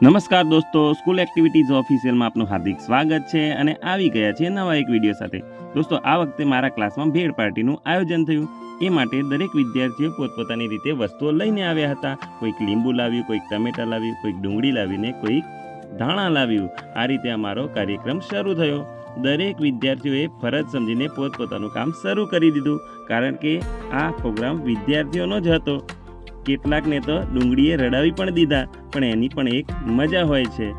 નમસ્કાર દોસ્તો, school activities ઓફિશિયલમાં આપનું હાર્દિક સ્વાગત છે અને આવી ગયા છે નવા એક વિડીયો સાથે. દોસ્તો, આ વખતે મારા ક્લાસમાં ભેળ પાર્ટીનું આયોજન થયું. એ માટે દરેક વિદ્યાર્થીઓ પોતપોતાની રીતે વસ્તુઓ લઈને આવ્યા હતા. કોઈક લીંબુ લાવ્યું, કોઈક ટમેટા લાવ્યું, કોઈક ડુંગળી લાવીને કોઈક ધાણા લાવ્યું. આ રીતે અમારો કાર્યક્રમ શરૂ થયો. દરેક વિદ્યાર્થીઓએ ફરજ સમજીને પોતપોતાનું કામ શરૂ કરી દીધું, કારણ કે આ પ્રોગ્રામ વિદ્યાર્થીઓનો જ હતો. કેટલાકને તો ડુંગળીએ રડાવી પણ દીધા, પણ એની પણ એક મજા હોય છે.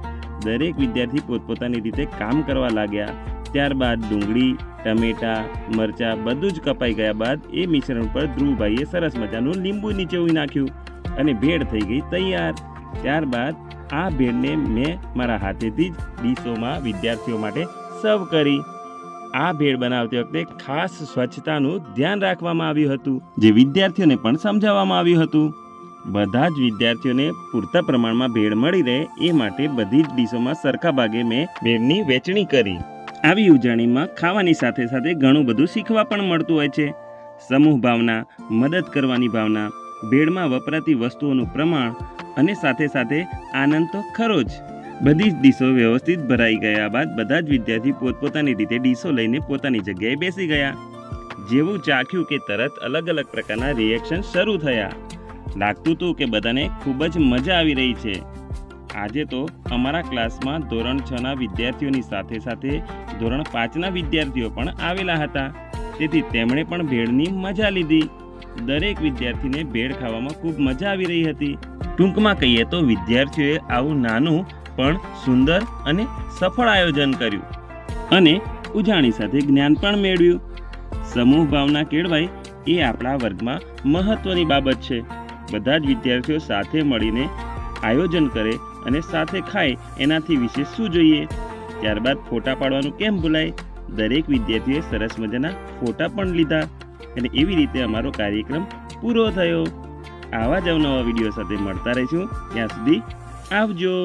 દરેક વિદ્યાર્થી પોતપોતાની રીતે કામ કરવા લાગ્યા. ત્યારબાદ ડુંગળી, ટમેટા, મરચાં બધું જ કપાઈ ગયા બાદ એ મિશ્રણ પર ધ્રુવભાઈએ સરસ મજાનું લીંબુ નીચોવી નાખ્યું અને ભેળ થઈ ગઈ તૈયાર. ત્યારબાદ આ ભેળને મેં મારા હાથેથી જ ડીશોમાં વિદ્યાર્થીઓ માટે સર્વ કરી. આ ભેળ બનાવતી વખતે ખાસ સ્વચ્છતાનું ધ્યાન રાખવામાં આવ્યું હતું, જે વિદ્યાર્થીઓને પણ સમજાવવામાં આવ્યું હતું. બધા જ વિદ્યાર્થીઓને પૂરતા પ્રમાણમાં ભેળ મળી રહે એ માટે બધી જ ડીશોમાં સરખા ભાગે મેં ભેળની વહેંચણી કરી. આવી ઉજવણીમાં ખાવાની સાથે સાથે ઘણું બધું શીખવા પણ મળતું હોય છે. સમૂહ ભાવના, મદદ કરવાની ભાવના, ભેળમાં વપરાતી વસ્તુઓનું પ્રમાણ અને સાથે સાથે આનંદ તો ખરો જ. બધી જ ડીશો વ્યવસ્થિત ભરાઈ ગયા બાદ બધા જ વિદ્યાર્થી પોતપોતાની રીતે ડીશો લઈને પોતાની જગ્યાએ બેસી ગયા. જેવું ચાખ્યું કે તરત અલગ અલગ પ્રકારના રિએક્શન શરૂ થયા. લાગતું હતું કે બધાને ખૂબ જ મજા આવી રહી છે. આજે તો અમારા ક્લાસમાં ધોરણ 6ના વિદ્યાર્થીઓની સાથે સાથે ધોરણ 5ના વિદ્યાર્થીઓ પણ આવેલા હતા, તેથી તેમણે પણ ભેળની મજા લીધી. દરેક વિદ્યાર્થીને ભેળ ખાવામાં ખૂબ મજા આવી રહી હતી. ટૂંકમાં કહીએ તો વિદ્યાર્થીઓએ આવું નાનું પણ સુંદર અને સફળ આયોજન કર્યું અને ઉજાણી સાથે જ્ઞાન પણ મેળવ્યું. સમૂહ ભાવના કેળવાય એ આપણા વર્ગમાં મહત્વની બાબત છે. બધા જ વિદ્યાર્થીઓ સાથે મળીને આયોજન કરે અને સાથે ખાય, એનાથી વિશેષ શું જોઈએ. ત્યારબાદ ફોટા પાડવાનું કેમ ભૂલાય. દરેક વિદ્યાર્થીઓએ સરસ મજાના ફોટા પણ લીધા અને એવી રીતે અમારો કાર્યક્રમ પૂરો થયો. આવા જ અવનવા વિડીયો સાથે મળતા રહીશું. ત્યાં સુધી આવજો.